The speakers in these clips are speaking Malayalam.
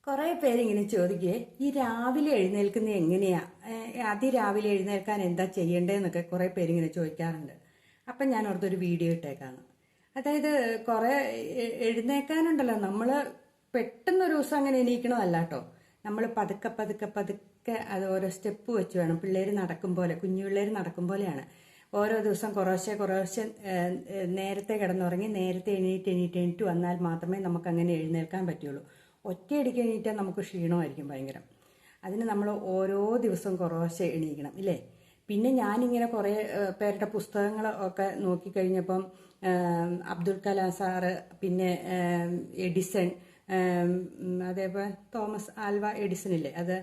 കുറേ പേരിങ്ങനെ ചോദിക്കേ ഈ രാവിലെ എഴുന്നേൽക്കുന്നത് എങ്ങനെയാ, അതിരാവിലെ എഴുന്നേൽക്കാൻ എന്താ ചെയ്യേണ്ടതെന്നൊക്കെ കുറേ പേരിങ്ങനെ ചോദിക്കാറുണ്ട്. അപ്പം ഞാൻ ഓർത്തൊരു വീഡിയോ ഇട്ടേക്കാണ്. അതായത് കുറേ എഴുന്നേൽക്കാനുണ്ടല്ലോ, നമ്മൾ പെട്ടെന്നൊരു ദിവസം അങ്ങനെ എണീക്കണമല്ല കേട്ടോ. നമ്മൾ പതുക്കെ പതുക്കെ പതുക്കെ അത് ഓരോ സ്റ്റെപ്പ് വെച്ച് വേണം. പിള്ളേർ നടക്കും പോലെ, കുഞ്ഞു പിള്ളേർ നടക്കും പോലെയാണ് ഓരോ ദിവസം കുറേശ്ശെ കുറേശ്ശെ നേരത്തെ കിടന്നുറങ്ങി നേരത്തെ എണീറ്റ് വന്നാൽ മാത്രമേ നമുക്ക് അങ്ങനെ എഴുന്നേൽക്കാൻ പറ്റുള്ളൂ. ഒറ്റയടിക്ക് എണീറ്റാൽ നമുക്ക് ക്ഷീണമായിരിക്കും ഭയങ്കര. അതിന് നമ്മൾ ഓരോ ദിവസവും കുറേശ്ശെ എണീക്കണം ഇല്ലേ. പിന്നെ ഞാനിങ്ങനെ കുറേ പേരുടെ പുസ്തകങ്ങൾ ഒക്കെ നോക്കിക്കഴിഞ്ഞപ്പം അബ്ദുൽ കലാം സാറ്, പിന്നെ എഡിസൺ, അതേപോലെ തോമസ് ആൽവ എഡിസൺ ഇല്ലേ അത്,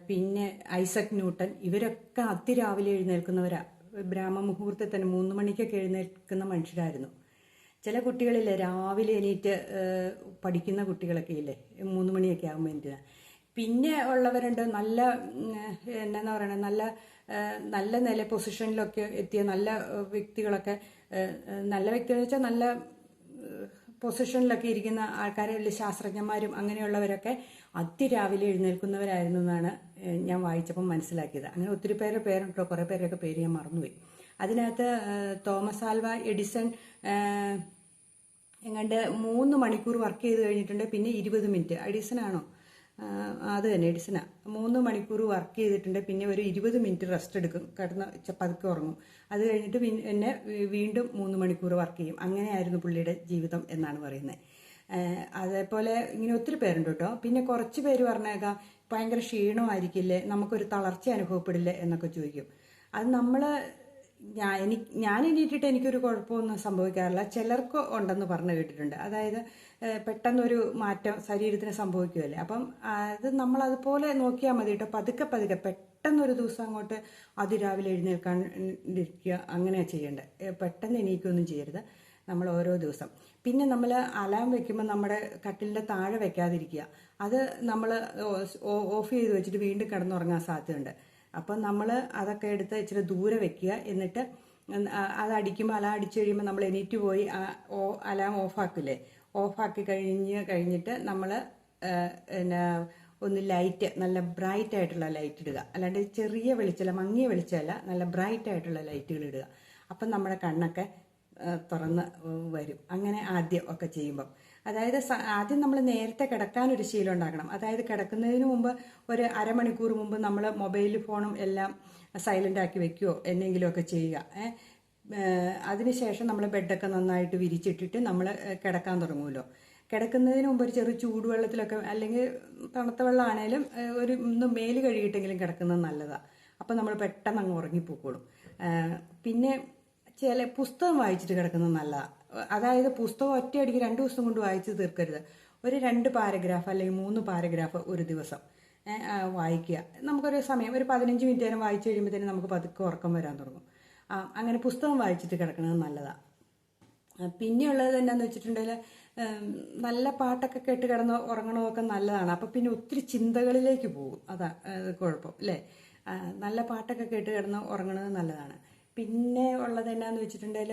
പിന്നെ ഐസക് ന്യൂട്ടൺ, ഇവരൊക്കെ അതിരാവിലെ എഴുന്നേൽക്കുന്നവരാ. ബ്രാഹ്മ മുഹൂർത്തത്തിൽ തന്നെ 3 മണിക്കൊക്കെ എഴുന്നേൽക്കുന്ന മനുഷ്യരായിരുന്നു. ചില കുട്ടികളില്ലേ രാവിലെ എണീറ്റ് പഠിക്കുന്ന കുട്ടികളൊക്കെ ഇല്ലേ 3 മണിയൊക്കെ ആകുമ്പോൾ എണീറ്റ്. പിന്നെ ഉള്ളവരുണ്ട് നല്ല എന്നാ പറയണത്, നല്ല നില പൊസിഷനിലൊക്കെ എത്തിയ നല്ല വ്യക്തികളൊക്കെ. നല്ല വ്യക്തികൾ വെച്ചാൽ നല്ല പൊസിഷനിലൊക്കെ ഇരിക്കുന്ന ആൾക്കാരെ, ശാസ്ത്രജ്ഞന്മാരും അങ്ങനെയുള്ളവരൊക്കെ അതിരാവിലെ എഴുന്നേൽക്കുന്നവരായിരുന്നു എന്നാണ് ഞാൻ വായിച്ചപ്പം മനസ്സിലാക്കിയത്. അങ്ങനെ ഒത്തിരി പേരുടെ പേരുണ്ടോ, കുറേ പേരൊക്കെ പേര് ഞാൻ മറന്നുപോയി. അതിനകത്ത് തോമസ് ആൽവ എഡിസൺ എങ്ങാണ്ട് 3 മണിക്കൂർ വർക്ക് ചെയ്ത് കഴിഞ്ഞിട്ടുണ്ട്. പിന്നെ 20 മിനിറ്റ്, എഡിസനാണോ അത് തന്നെ, എഡിസനാ. 3 മണിക്കൂർ വർക്ക് ചെയ്തിട്ടുണ്ട്. പിന്നെ ഒരു 20 മിനിറ്റ് റെസ്റ്റ് എടുക്കും, കിടന്ന് പതുക്കെ ഉറങ്ങും. അത് കഴിഞ്ഞിട്ട് പിന്നെ വീണ്ടും 3 മണിക്കൂർ വർക്ക് ചെയ്യും. അങ്ങനെയായിരുന്നു പുള്ളിയുടെ ജീവിതം എന്നാണ് പറയുന്നത്. അതേപോലെ ഇങ്ങനെ ഒത്തിരി പേരുണ്ട് കേട്ടോ. പിന്നെ കുറച്ച് പേര് പറഞ്ഞേക്കാം ഭയങ്കര ക്ഷീണമായിരിക്കില്ലേ, നമുക്കൊരു തളർച്ച അനുഭവപ്പെടില്ലേ എന്നൊക്കെ ചോദിക്കും. അത് ഞാൻ എണീറ്റിട്ട് എനിക്കൊരു കുഴപ്പമൊന്നും സംഭവിക്കാറില്ല. ചിലർക്ക് ഉണ്ടെന്ന് പറഞ്ഞു കേട്ടിട്ടുണ്ട്. അതായത് പെട്ടെന്നൊരു മാറ്റം ശരീരത്തിന് സംഭവിക്കുമല്ലേ. അപ്പം അത് നമ്മളതുപോലെ നോക്കിയാൽ മതി കേട്ടോ. പതുക്കെ പതുക്കെ പെട്ടെന്നൊരു ദിവസം അങ്ങോട്ട് അതിരാവിലെ എഴുന്നേൽക്കാണ്ടിരിക്കുക അങ്ങനെയാണ് ചെയ്യേണ്ടത്. പെട്ടെന്ന് എണീക്കുകയൊന്നും ചെയ്യരുത് നമ്മൾ ഓരോ ദിവസം. പിന്നെ നമ്മൾ അലാം വെക്കുമ്പോൾ നമ്മുടെ കട്ടിലിൻ്റെ താഴെ വെക്കാതിരിക്കുക. അത് നമ്മൾ ഓഫ് ചെയ്ത് വെച്ചിട്ട് വീണ്ടും കിടന്നുറങ്ങാൻ സാധ്യതയുണ്ട്. അപ്പം നമ്മൾ അതൊക്കെ എടുത്ത് ഇച്ചിരി ദൂരെ വെക്കുക. എന്നിട്ട് അതടിക്കുമ്പോൾ അലാം അടിച്ചു കഴിയുമ്പോൾ നമ്മൾ എണീറ്റ് പോയി അലാം ഓഫാക്കില്ലേ, ഓഫാക്കി കഴിഞ്ഞിട്ട് നമ്മൾ പിന്നെ ഒന്ന് ലൈറ്റ്, നല്ല ബ്രൈറ്റ് ആയിട്ടുള്ള ലൈറ്റ് ഇടുക. അല്ലാണ്ട് ചെറിയ വെളിച്ചമല്ല, മങ്ങിയ വെളിച്ചമല്ല, നല്ല ബ്രൈറ്റ് ആയിട്ടുള്ള ലൈറ്റുകൾ ഇടുക. അപ്പം നമ്മുടെ കണ്ണൊക്കെ തുറന്ന് വരും. അങ്ങനെ ആദ്യം ഒക്കെ ചെയ്യുമ്പം, അതായത് ആദ്യം നമ്മൾ നേരത്തെ കിടക്കാനൊരു ശീലം ഉണ്ടാക്കണം. അതായത് കിടക്കുന്നതിന് മുമ്പ് ഒരു അരമണിക്കൂർ മുമ്പ് നമ്മൾ മൊബൈൽ ഫോണും എല്ലാം സൈലൻ്റ് ആക്കി വെക്കുകയോ എന്തെങ്കിലുമൊക്കെ ചെയ്യുക. അതിനുശേഷം നമ്മൾ ബെഡൊക്കെ നന്നായിട്ട് വിരിച്ചിട്ടിട്ട് നമ്മൾ കിടക്കാൻ തുടങ്ങുമല്ലോ. കിടക്കുന്നതിന് മുമ്പ് ഒരു ചെറു ചൂടുവെള്ളത്തിലൊക്കെ, അല്ലെങ്കിൽ തണുത്ത വെള്ളമാണേലും ഒന്ന് മേല് കഴുകിയിട്ടെങ്കിലും കിടക്കുന്നത് നല്ലതാണ്. അപ്പം നമ്മൾ പെട്ടെന്ന് അങ്ങ് ഉറങ്ങിപ്പോക്കോളും. പിന്നെ ചില പുസ്തകം വായിച്ചിട്ട് കിടക്കുന്നത് നല്ലതാണ്. അതായത് പുസ്തകം ഒറ്റയടിക്ക് 2 ദിവസം കൊണ്ട് വായിച്ച് തീർക്കരുത്. ഒരു 2 പാരഗ്രാഫ് അല്ലെങ്കിൽ 3 പാരഗ്രാഫ് ഒരു ദിവസം വായിക്കുക. നമുക്കൊരു സമയം ഒരു 15 മിനിറ്റ് നേരം വായിച്ചു കഴിയുമ്പോഴത്തേനും നമുക്ക് പതുക്കെ ഉറക്കം വരാൻ തുടങ്ങും. അങ്ങനെ പുസ്തകം വായിച്ചിട്ട് കിടക്കുന്നത് നല്ലതാണ്. പിന്നെയുള്ളത് എന്താണെന്ന് വെച്ചിട്ടുണ്ടെങ്കിൽ നല്ല പാട്ടൊക്കെ കേട്ട് കിടന്ന് ഉറങ്ങണമൊക്കെ നല്ലതാണ്. അപ്പം പിന്നെ ഒത്തിരി ചിന്തകളിലേക്ക് പോകും, അതാ കുഴപ്പം അല്ലേ. നല്ല പാട്ടൊക്കെ കേട്ട് കിടന്ന് ഉറങ്ങണത് നല്ലതാണ്. പിന്നെ ഉള്ളത് എന്നാന്ന് വെച്ചിട്ടുണ്ടെങ്കിൽ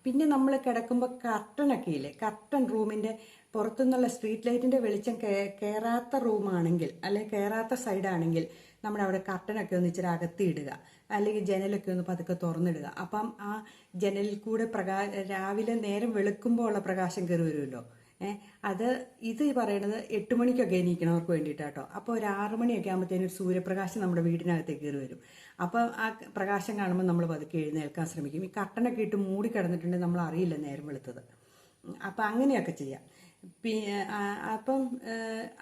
പിന്നെ നമ്മൾ കിടക്കുമ്പോൾ കർട്ടനൊക്കെ ഇല്ലേ, കർട്ടൻ റൂമിൻ്റെ പുറത്തുനിന്നുള്ള സ്ട്രീറ്റ് ലൈറ്റിൻ്റെ വെളിച്ചം കയറാത്ത റൂമാണെങ്കിൽ, അല്ലെങ്കിൽ കയറാത്ത സൈഡാണെങ്കിൽ നമ്മുടെ അവിടെ കർട്ടനൊക്കെ ഒന്ന് ഇച്ചിരി അകത്തിയിടുക, അല്ലെങ്കിൽ ജനലൊക്കെ ഒന്ന് പതുക്കെ തുറന്നിടുക. അപ്പം ആ ജനലിൽ കൂടെ രാവിലെ നേരം വെളുക്കുമ്പോൾ ഉള്ള പ്രകാശം കയറി വരുമല്ലോ. ഇത് പറയണത് 8 മണിക്കൊക്കെ എണീക്കണവർക്ക് വേണ്ടിയിട്ടാട്ടോ. അപ്പോൾ ഒരു 6 മണിയൊക്കെ ആകുമ്പോഴത്തേനും സൂര്യപ്രകാശം നമ്മുടെ വീടിനകത്തേക്ക് കയറി വരും. അപ്പോൾ ആ പ്രകാശം കാണുമ്പോൾ നമ്മൾ പതുക്കെ എഴുന്നേൽക്കാൻ ശ്രമിക്കും. ഈ കർട്ടനൊക്കെ ഇട്ട് മൂടി കിടന്നിട്ടുണ്ടെങ്കിൽ നമ്മൾ അറിയില്ല നേരം വെളുത്തത്. അപ്പം അങ്ങനെയൊക്കെ ചെയ്യാം. അപ്പം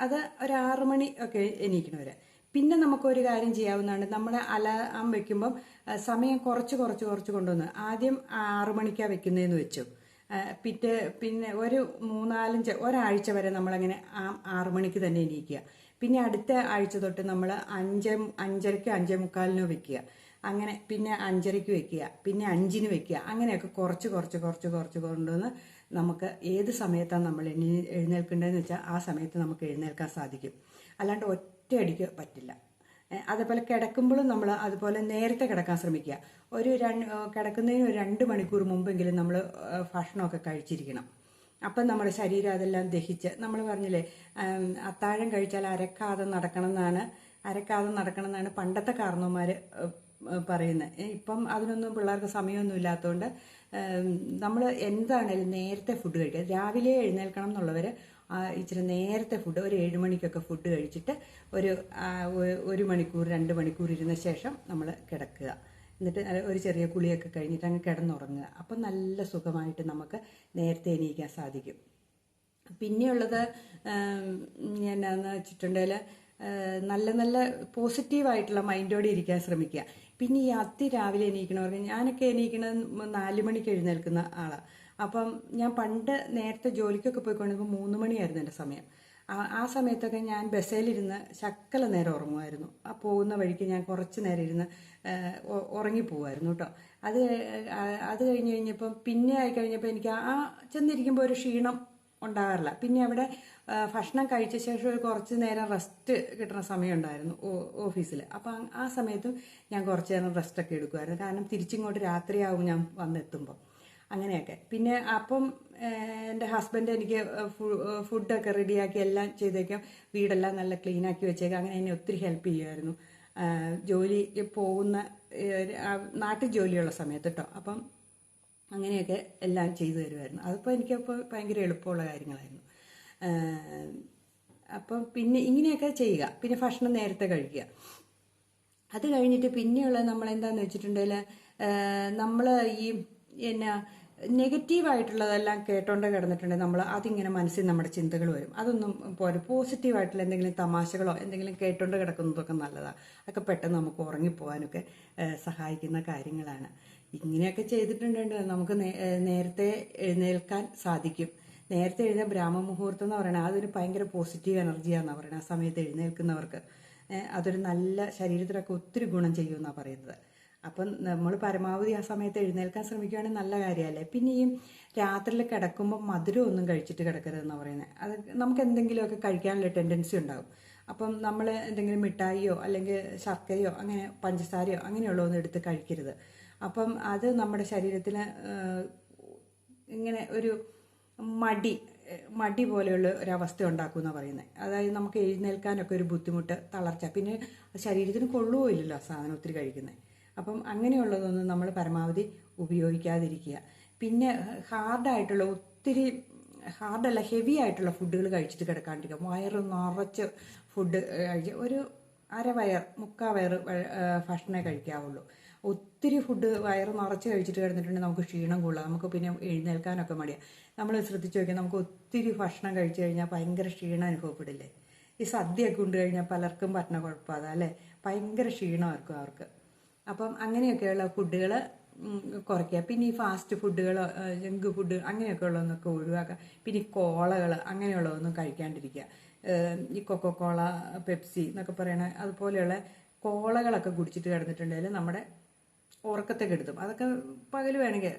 അത് ഒരു 6 മണി ഒക്കെ എണീക്കണവരെ. പിന്നെ നമുക്കൊരു കാര്യം ചെയ്യാവുന്നതാണ്. നമ്മൾ അലാം വെക്കുമ്പം സമയം കുറച്ച് കൊണ്ടുവന്ന് ആദ്യം 6 മണിക്കാണ് വെക്കുന്നതെന്ന് വെച്ചു. പിന്നെ ഒരു 3-4 ഒരാഴ്ച വരെ നമ്മളങ്ങനെ 6 മണിക്ക് തന്നെ എണീക്കുക. പിന്നെ അടുത്ത ആഴ്ച തൊട്ട് നമ്മൾ 5:30 5:45 വെക്കുക. അങ്ങനെ പിന്നെ 5:30 വെക്കുക, പിന്നെ 5 വെക്കുക. അങ്ങനെയൊക്കെ കുറച്ച് കൊണ്ടുവന്ന് നമുക്ക് ഏത് സമയത്താണ് നമ്മൾ എഴുന്നേൽക്കേണ്ടതെന്ന് വെച്ചാൽ ആ സമയത്ത് നമുക്ക് എഴുന്നേൽക്കാൻ സാധിക്കും. അല്ലാണ്ട് ഒറ്റയടിക്ക് പറ്റില്ല. അതേപോലെ കിടക്കുമ്പോഴും നമ്മൾ അതുപോലെ നേരത്തെ കിടക്കാൻ ശ്രമിക്കുക. കിടക്കുന്നതിന് ഒരു 2 മണിക്കൂർ മുമ്പെങ്കിലും നമ്മൾ ഭക്ഷണമൊക്കെ കഴിച്ചിരിക്കണം. അപ്പം നമ്മുടെ ശരീരം അതെല്ലാം ദഹിച്ച്, നമ്മൾ പറഞ്ഞില്ലേ അത്താഴം കഴിച്ചാൽ അരക്കാതെ നടക്കണം എന്നാണ് പണ്ടത്തെ കാരണവന്മാർ പറയുന്നത്. ഇപ്പം അതിനൊന്നും പിള്ളേർക്ക് സമയമൊന്നും ഇല്ലാത്തതുകൊണ്ട് നമ്മൾ എന്താണേലും നേരത്തെ ഫുഡ് കഴിക്കുക. രാവിലെ എഴുന്നേൽക്കണം എന്നുള്ളവർ ഇച്ചിരി നേരത്തെ ഫുഡ്, ഒരു 7 മണിക്കൊക്കെ ഫുഡ് കഴിച്ചിട്ട് ഒരു മണിക്കൂർ 2 മണിക്കൂർ ഇരുന്ന ശേഷം നമ്മൾ കിടക്കുക. എന്നിട്ട് ഒരു ചെറിയ കുളിയൊക്കെ കഴിഞ്ഞിട്ട് അങ്ങ് കിടന്നുറങ്ങുക. അപ്പം നല്ല സുഖമായിട്ട് നമുക്ക് നേരത്തെ എണീക്കാൻ സാധിക്കും. പിന്നെയുള്ളത് എന്നാന്ന് വെച്ചിട്ടുണ്ടെങ്കിൽ നല്ല നല്ല പോസിറ്റീവായിട്ടുള്ള മൈൻഡോടെ ഇരിക്കാൻ ശ്രമിക്കുക. പിന്നെ ഈ രാവിലെ എണീക്കണവർക്ക്, ഞാനൊക്കെ എണീക്കണത് 4 മണിക്ക് എഴുന്നേൽക്കുന്ന ആളാണ്. അപ്പം ഞാൻ പണ്ട് നേരത്തെ ജോലിക്കൊക്കെ പോയിക്കൊണ്ടിരുമ്പോൾ 3 മണിയായിരുന്നു എൻ്റെ സമയം. ആ സമയത്തൊക്കെ ഞാൻ ബസ്സിലിരുന്ന് ശക്കല നേരം ഉറങ്ങുമായിരുന്നു. ആ പോകുന്ന വഴിക്ക് ഞാൻ കുറച്ച് നേരം ഇരുന്ന് ഉറങ്ങിപ്പോവായിരുന്നു കേട്ടോ. അത് കഴിഞ്ഞപ്പം പിന്നെ ആയിക്കഴിഞ്ഞപ്പോൾ എനിക്ക് ചെന്നിരിക്കുമ്പോൾ ഒരു ക്ഷീണം ഉണ്ടാകാറില്ല. പിന്നെ അവിടെ ഭക്ഷണം കഴിച്ച ശേഷം ഒരു കുറച്ച് നേരം റെസ്റ്റ് കിട്ടുന്ന സമയം ഉണ്ടായിരുന്നു ഓഫീസിൽ. അപ്പം ആ സമയത്തും ഞാൻ കുറച്ച് നേരം റെസ്റ്റൊക്കെ എടുക്കുമായിരുന്നു. കാരണം തിരിച്ചിങ്ങോട്ട് രാത്രിയാവും ഞാൻ വന്നെത്തുമ്പോൾ. അങ്ങനെയൊക്കെ. പിന്നെ അപ്പം എൻ്റെ ഹസ്ബൻഡ് എനിക്ക് ഫുഡൊക്കെ റെഡിയാക്കി എല്ലാം ചെയ്തേക്കാം, വീടെല്ലാം നല്ല ക്ലീനാക്കി വെച്ചേക്കാം. അങ്ങനെ എന്നെ ഒത്തിരി ഹെൽപ്പ് ചെയ്യുമായിരുന്നു ജോലിക്ക് പോകുന്ന നാട്ടിൽ ജോലിയുള്ള സമയത്ത് കേട്ടോ. അപ്പം അങ്ങനെയൊക്കെ എല്ലാം ചെയ്തു തരുമായിരുന്നു. അതിപ്പോൾ എനിക്കപ്പോൾ ഭയങ്കര എളുപ്പമുള്ള കാര്യങ്ങളായിരുന്നു. അപ്പം പിന്നെ ഇങ്ങനെയൊക്കെ ചെയ്യുക. പിന്നെ ഭക്ഷണം നേരത്തെ കഴിക്കുക. അത് കഴിഞ്ഞിട്ട് പിന്നെയുള്ളത് നമ്മളെന്താണെന്ന് വെച്ചിട്ടുണ്ടെങ്കിൽ നമ്മൾ ഈ നെഗറ്റീവായിട്ടുള്ളതെല്ലാം കേട്ടോണ്ട് കിടന്നിട്ടുണ്ടെങ്കിൽ നമ്മൾ അതിങ്ങനെ മനസ്സിൽ നമ്മുടെ ചിന്തകൾ വരും. അതൊന്നും പോലെ പോസിറ്റീവായിട്ടുള്ള എന്തെങ്കിലും തമാശകളോ എന്തെങ്കിലും കേട്ടോണ്ട് കിടക്കുന്നതൊക്കെ നല്ലതാണ്. അതൊക്കെ പെട്ടെന്ന് നമുക്ക് ഉറങ്ങിപ്പോകാനൊക്കെ സഹായിക്കുന്ന കാര്യങ്ങളാണ്. ഇങ്ങനെയൊക്കെ ചെയ്തിട്ടുണ്ടെങ്കിൽ നമുക്ക് നേരത്തെ എഴുന്നേൽക്കാൻ സാധിക്കും. നേരത്തെ എഴുന്നേൽ ബ്രാഹ്മമുഹൂർത്തം എന്ന് പറയുന്നത് അതൊരു ഭയങ്കര പോസിറ്റീവ് എനർജിയാണെന്നാണ് പറയുന്നത്. ആ സമയത്ത് എഴുന്നേൽക്കുന്നവർക്ക് അതൊരു നല്ല ശരീരത്തിനൊക്കെ ഒത്തിരി ഗുണം ചെയ്യുമെന്നാണ് പറയുന്നത്. അപ്പം നമ്മൾ പരമാവധി ആ സമയത്ത് എഴുന്നേൽക്കാൻ ശ്രമിക്കുകയാണെങ്കിൽ നല്ല കാര്യമല്ലേ. പിന്നെ ഈ രാത്രിയിൽ കിടക്കുമ്പോൾ മധുരം ഒന്നും കഴിച്ചിട്ട് കിടക്കരുതെന്നാണ് പറയുന്നത്. അത് നമുക്ക് എന്തെങ്കിലുമൊക്കെ കഴിക്കാനുള്ള ടെൻഡൻസി ഉണ്ടാകും. അപ്പം നമ്മൾ എന്തെങ്കിലും മിഠായിയോ അല്ലെങ്കിൽ ശർക്കരയോ അങ്ങനെ പഞ്ചസാരയോ അങ്ങനെയുള്ളതൊന്നും എടുത്ത് കഴിക്കരുത്. അപ്പം അത് നമ്മുടെ ശരീരത്തിന് ഇങ്ങനെ ഒരു മടി പോലെയുള്ള ഒരവസ്ഥ ഉണ്ടാക്കുമെന്നാണ് പറയുന്നത്. അതായത് നമുക്ക് എഴുന്നേൽക്കാനൊക്കെ ഒരു ബുദ്ധിമുട്ട്, തളർച്ച, പിന്നെ ശരീരത്തിന് കൊള്ളുകയില്ലല്ലോ ആ സാധനം ഒത്തിരി കഴിക്കുന്നത്. അപ്പം അങ്ങനെയുള്ളതൊന്നും നമ്മൾ പരമാവധി ഉപയോഗിക്കാതിരിക്കുക. പിന്നെ ഒത്തിരി ഹാർഡല്ല ഹെവി ആയിട്ടുള്ള ഫുഡുകൾ കഴിച്ചിട്ട് കിടക്കാണ്ടിരിക്കുക. വയറ് നിറച്ച് ഫുഡ് കഴിച്ച് ഒരു മുക്കാൽ വയറ് ഭക്ഷണമേ കഴിക്കാവുള്ളൂ. ഒത്തിരി ഫുഡ് വയറ് നിറച്ച് കഴിച്ചിട്ട് കിടന്നിട്ടുണ്ടെങ്കിൽ നമുക്ക് ക്ഷീണം കൊള്ളാം, നമുക്ക് പിന്നെ എഴുന്നേൽക്കാനൊക്കെ മടിയാണ്. നമ്മൾ ശ്രദ്ധിച്ച് നോക്കിയാൽ നമുക്ക് ഒത്തിരി ഭക്ഷണം കഴിച്ചു കഴിഞ്ഞാൽ ഭയങ്കര ക്ഷീണം അനുഭവപ്പെടില്ലേ. ഈ സദ്യയൊക്കെ ഉണ്ട് കഴിഞ്ഞാൽ പലർക്കും പറ്റുന്ന കുഴപ്പമാണ് അല്ലേ, ഭയങ്കര ക്ഷീണമായിരിക്കും അവർക്ക്. അപ്പം അങ്ങനെയൊക്കെയുള്ള ഫുഡുകൾ കുറയ്ക്കുക. പിന്നെ ഈ ഫാസ്റ്റ് ഫുഡുകൾ, ജങ്ക് ഫുഡ് അങ്ങനെയൊക്കെ ഉള്ളതൊക്കെ ഒഴിവാക്കുക. പിന്നെ ഈ കോളകൾ അങ്ങനെയുള്ളതൊന്നും കഴിക്കാണ്ടിരിക്കുക. ഈ കൊക്കോകോള, പെപ്സി എന്നൊക്കെ പറയണ അതുപോലെയുള്ള കോളകളൊക്കെ കുടിച്ചിട്ട് കിടന്നിട്ടുണ്ടെങ്കിൽ നമ്മുടെ ഉറക്കത്തെ കെടുത്തും. അതൊക്കെ പകൽ വേണമെങ്കിൽ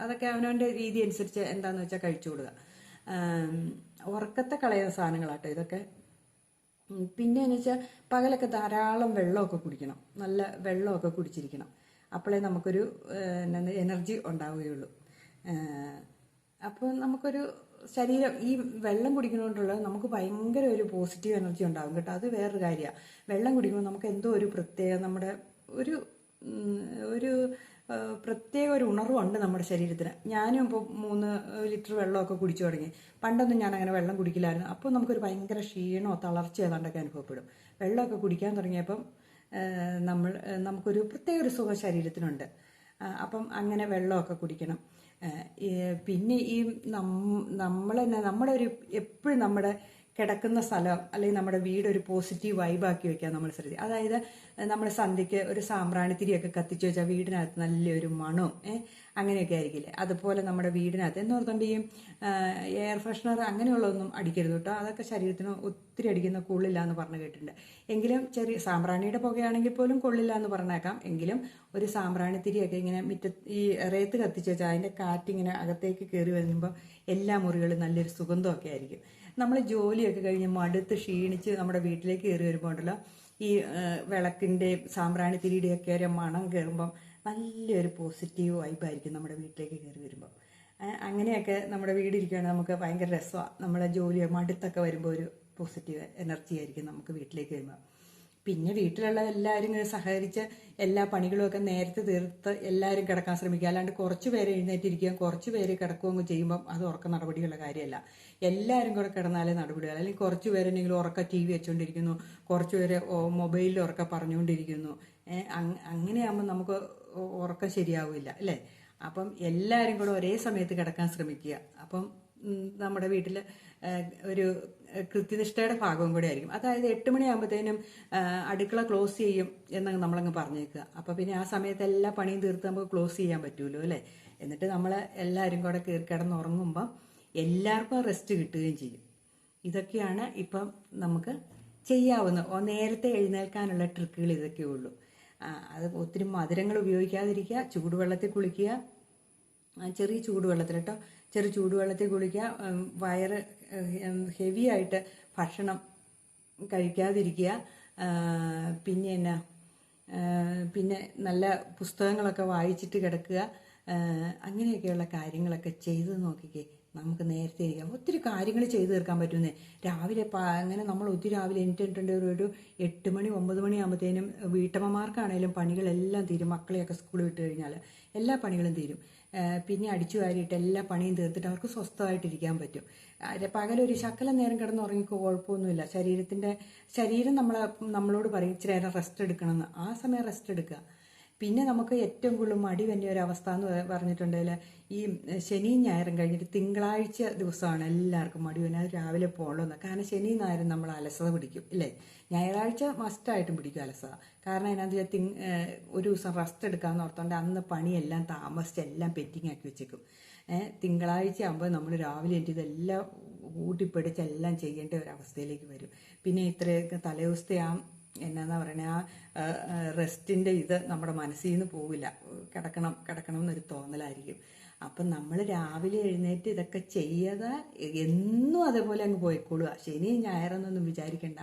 അതൊക്കെ അവനവൻ്റെ രീതി അനുസരിച്ച് എന്താണെന്ന് വെച്ചാൽ കഴിച്ചു കൊടുക്കുക. ഉറക്കത്തെ കളയുന്ന സാധനങ്ങളാട്ടോ ഇതൊക്കെ. പിന്നെ എന്ന് വെച്ചാൽ പകലൊക്കെ ധാരാളം വെള്ളമൊക്കെ കുടിക്കണം, നല്ല വെള്ളമൊക്കെ കുടിച്ചിരിക്കണം. അപ്പോഴേ നമുക്കൊരു എനർജി ഉണ്ടാവുകയുള്ളൂ. അപ്പോൾ നമുക്കൊരു ശരീരം ഈ വെള്ളം കുടിക്കുന്നതുകൊണ്ടുള്ള നമുക്ക് ഭയങ്കര ഒരു പോസിറ്റീവ് എനർജി ഉണ്ടാകും കേട്ടോ. അത് വേറൊരു കാര്യമാണ്. വെള്ളം കുടിക്കുമ്പോൾ നമുക്ക് എന്തോ ഒരു പ്രത്യേക നമ്മുടെ ഒരു പ്രത്യേക ഒരു ഉണർവുണ്ട് നമ്മുടെ ശരീരത്തിന്. ഞാനും ഇപ്പോൾ 3 ലിറ്റർ വെള്ളമൊക്കെ കുടിച്ചു തുടങ്ങി. പണ്ടൊന്നും ഞാൻ അങ്ങനെ വെള്ളം കുടിക്കില്ലായിരുന്നു. അപ്പോൾ നമുക്കൊരു ഭയങ്കര ക്ഷീണമോ തളർച്ചയോ ഏതാണ്ടൊക്കെ അനുഭവപ്പെടും. വെള്ളമൊക്കെ കുടിക്കാൻ തുടങ്ങിയപ്പം നമുക്കൊരു പ്രത്യേക ഒരു സുഖം ശരീരത്തിനുണ്ട്. അപ്പം അങ്ങനെ വെള്ളമൊക്കെ കുടിക്കണം. പിന്നെ ഈ നമ്മുടെ ഒരു എപ്പോഴും നമ്മുടെ കിടക്കുന്ന സ്ഥലം അല്ലെങ്കിൽ നമ്മുടെ വീട് ഒരു പോസിറ്റീവ് വൈബാക്കി വെക്കാൻ നമ്മൾ ശ്രദ്ധിക്കുക. അതായത് നമ്മൾ സന്ധ്യയ്ക്ക് ഒരു സാമ്പ്രാണിത്തിരിയൊക്കെ കത്തിച്ച് വെച്ചാൽ വീടിനകത്ത് നല്ലൊരു മണവും അങ്ങനെയൊക്കെ ആയിരിക്കില്ലേ. അതുപോലെ നമ്മുടെ വീടിനകത്ത് എന്നോർത്തുകൊണ്ട് ഈ എയർ ഫ്രഷ്നർ അങ്ങനെയുള്ളതൊന്നും അടിക്കരുത് കേട്ടോ. അതൊക്കെ ശരീരത്തിന് ഒത്തിരി അടിക്കുന്ന കൊള്ളില്ല എന്ന് പറഞ്ഞു കേട്ടിട്ടുണ്ട്. എങ്കിലും ചെറിയ സാമ്പ്രാണിയുടെ പുകയാണെങ്കിൽ പോലും കൊള്ളില്ല എന്ന് പറഞ്ഞേക്കാം. എങ്കിലും ഒരു സാമ്പ്രാണിത്തിരിയൊക്കെ ഇങ്ങനെ ഈ റേത്ത് കത്തിച്ച് വെച്ചാൽ അതിൻ്റെ കാറ്റിങ്ങനെ അകത്തേക്ക് കയറി വരുമ്പോൾ എല്ലാ മുറികളും നല്ലൊരു സുഗന്ധമൊക്കെ ആയിരിക്കും. നമ്മൾ ജോലിയൊക്കെ കഴിഞ്ഞ് മടുത്ത് ക്ഷീണിച്ച് നമ്മുടെ വീട്ടിലേക്ക് കയറി വരുമ്പോൾ ഉണ്ടല്ലോ, ഈ വിളക്കിൻ്റെയും സാമ്പ്രാണിത്തിരിയുടെയൊക്കെ ഒരു മണം കയറുമ്പം നല്ലൊരു പോസിറ്റീവ് വൈബായിരിക്കും നമ്മുടെ വീട്ടിലേക്ക് കയറി വരുമ്പോൾ. അങ്ങനെയൊക്കെ നമ്മുടെ വീടിരിക്കുകയാണെങ്കിൽ നമുക്ക് ഭയങ്കര രസമാണ്. നമ്മുടെ ജോലി മടുത്തൊക്കെ വരുമ്പോൾ ഒരു പോസിറ്റീവ് എനർജി ആയിരിക്കും നമുക്ക് വീട്ടിലേക്ക് വരുമ്പോൾ. പിന്നെ വീട്ടിലുള്ള എല്ലാവരും ഇങ്ങനെ സഹകരിച്ച് എല്ലാ പണികളുമൊക്കെ നേരത്തെ തീർത്ത് എല്ലാവരും കിടക്കാൻ ശ്രമിക്കുക. അല്ലാണ്ട് കുറച്ച് പേര് എഴുന്നേറ്റിരിക്കുകയും കുറച്ച് പേര് കിടക്കുകയും ചെയ്യുമ്പം അത് ഉറക്ക നടപടിയുള്ള കാര്യമല്ല. എല്ലാവരും കൂടെ കിടന്നാലേ നടപടികൾ. അല്ലെങ്കിൽ കുറച്ച് പേരെന്തെങ്കിലും ഉറക്ക TV വെച്ചുകൊണ്ടിരിക്കുന്നു, കുറച്ച് പേര് മൊബൈലിൽ ഉറക്ക പറഞ്ഞുകൊണ്ടിരിക്കുന്നു. അങ്ങനെയാകുമ്പോൾ നമുക്ക് ഉറക്കം ശരിയാവില്ല അല്ലേ. അപ്പം എല്ലാവരും കൂടെ ഒരേ സമയത്ത് കിടക്കാൻ ശ്രമിക്കുക. അപ്പം നമ്മുടെ വീട്ടിൽ ഒരു കൃത്യനിഷ്ഠയുടെ ഭാഗവും കൂടെ ആയിരിക്കും. അതായത് 8 മണിയാകുമ്പോഴത്തേനും അടുക്കള ക്ലോസ് ചെയ്യും എന്ന് നമ്മളങ്ങ് പറഞ്ഞേക്കുക. അപ്പോൾ പിന്നെ ആ സമയത്ത് എല്ലാ പണിയും തീർത്ത് നമുക്ക് ക്ലോസ് ചെയ്യാൻ പറ്റുമല്ലോ അല്ലേ. എന്നിട്ട് നമ്മൾ എല്ലാവരും കൂടെ കിടന്നുറങ്ങുമ്പം എല്ലാവർക്കും റെസ്റ്റ് കിട്ടുകയും ചെയ്യും. ഇതൊക്കെയാണ് ഇപ്പം നമുക്ക് ചെയ്യാവുന്ന നേരത്തെ എഴുന്നേൽക്കാനുള്ള ട്രിക്കുകൾ ഇതൊക്കെ ഉള്ളൂ. അത് ഒത്തിരി മധുരങ്ങൾ ഉപയോഗിക്കാതിരിക്കുക, ചൂടുവെള്ളത്തിൽ കുളിക്കുക, ചെറിയ ചൂടുവെള്ളത്തിൽ കേട്ടോ, ചെറിയ ചൂടുവെള്ളത്തിൽ കുളിക്കുക, വയറ് ഹെവി ആയിട്ട് ഭക്ഷണം കഴിക്കാതിരിക്കുക, പിന്നെ നല്ല പുസ്തകങ്ങളൊക്കെ വായിച്ചിട്ട് കിടക്കുക. അങ്ങനെയൊക്കെയുള്ള കാര്യങ്ങളൊക്കെ ചെയ്ത് നോക്കിക്കേ. നമുക്ക് നേരത്തെ ഇരിക്കാം, ഒത്തിരി കാര്യങ്ങൾ ചെയ്തു തീർക്കാൻ പറ്റുന്നേ. രാവിലെ അങ്ങനെ നമ്മൾ ഒത്തിരി രാവിലെ എണീറ്റിട്ടുണ്ട് ഒരു 8 മണി 9 മണി ആകുമ്പോഴത്തേനും വീട്ടമ്മമാർക്കാണേലും പണികളെല്ലാം തീരും. മക്കളെയൊക്കെ സ്കൂളിൽ വിട്ട് കഴിഞ്ഞാൽ എല്ലാ പണികളും തീരും. പിന്നെ അടിച്ചു വാരിയിട്ട് എല്ലാ പണിയും തീർത്തിട്ട് അവർക്ക് സ്വസ്ഥമായിട്ടിരിക്കാൻ പറ്റും. പകലൊരു ശകലം നേരം കിടന്നുറങ്ങിക്കോ, കുഴപ്പമൊന്നുമില്ല. ശരീരം നമ്മളോട് പറയും ഇച്ചിരി നേരം റെസ്റ്റ് എടുക്കണമെന്ന്. ആ സമയം റെസ്റ്റ് എടുക്കുക. പിന്നെ നമുക്ക് ഏറ്റവും കൂടുതൽ മടി തന്നെ ഒരു അവസ്ഥ എന്ന് പറഞ്ഞിട്ടുണ്ടെങ്കിൽ ഈ ശനിയും ഞായറും കഴിഞ്ഞിട്ട് തിങ്കളാഴ്ച ദിവസമാണ് എല്ലാവർക്കും മടി വന്നാൽ രാവിലെ പോകണമെന്ന്. കാരണം ശനിയും ഞായറും നമ്മൾ അലസത പിടിക്കും ഇല്ലേ. ഞായറാഴ്ച മസ്റ്റായിട്ടും പിടിക്കും അലസത. കാരണം അതിനകത്ത് ഒരു ദിവസം റെസ്റ്റ് എടുക്കാമെന്ന് ഓർത്തുകൊണ്ട് അന്ന് പണിയെല്ലാം താമസിച്ച് എല്ലാം പെൻഡിങ് ആക്കി വെച്ചേക്കും. തിങ്കളാഴ്ച ആകുമ്പോൾ നമ്മൾ രാവിലെ എനിക്ക് ഇതെല്ലാം ഊട്ടിപ്പിടിച്ച് എല്ലാം ചെയ്യേണ്ട ഒരവസ്ഥയിലേക്ക് വരും. പിന്നെ ഇത്രയൊക്കെ തലേദിവസത്തെ എന്നാ പറയണേ റെസ്റ്റിൻ്റെ ഇത് നമ്മുടെ മനസ്സിൽ നിന്ന് പോവില്ല. കിടക്കണം എന്നൊരു തോന്നലായിരിക്കും. അപ്പം നമ്മൾ രാവിലെ എഴുന്നേറ്റ് ഇതൊക്കെ ചെയ്യാതെ എന്നും അതേപോലെ അങ്ങ് പോയിക്കോളുക. ശനി ഞായറെന്നൊന്നും വിചാരിക്കണ്ട,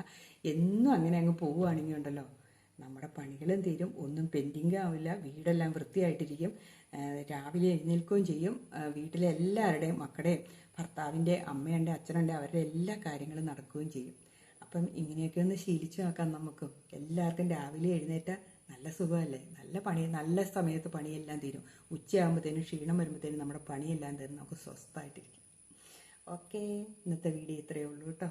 എന്നും അങ്ങനെ അങ്ങ് പോവുകയാണെങ്കിൽ ഉണ്ടല്ലോ നമ്മുടെ പണികളും തീരും, ഒന്നും പെൻഡിങ് ആവില്ല, വീടെല്ലാം വൃത്തിയായിട്ടിരിക്കും. രാവിലെ എഴുന്നേൽക്കുകയും ചെയ്യും. വീട്ടിലെ എല്ലാവരുടെയും മക്കളുടെയും ഭർത്താവിൻ്റെ അമ്മയുണ്ട് അച്ഛനുണ്ട് അവരുടെ എല്ലാ കാര്യങ്ങളും നടക്കുകയും ചെയ്യും. അപ്പം ഇങ്ങനെയൊക്കെ ഒന്ന് ശീലിച്ചു നോക്കാം. നമുക്കും എല്ലാവർക്കും രാവിലെ എഴുന്നേറ്റാൽ നല്ല സുഖമല്ലേ. നല്ല സമയത്ത് പണിയെല്ലാം തീരും. ഉച്ചയാകുമ്പോഴത്തേനും ക്ഷീണം വരുമ്പോഴത്തേനും നമ്മുടെ പണിയെല്ലാം തീർന്ന് നമുക്ക് സ്വസ്ഥമായിട്ടിരിക്കും. ഓക്കെ, ഇന്നത്തെ വീഡിയോ ഇത്രയേ ഉള്ളൂ കേട്ടോ.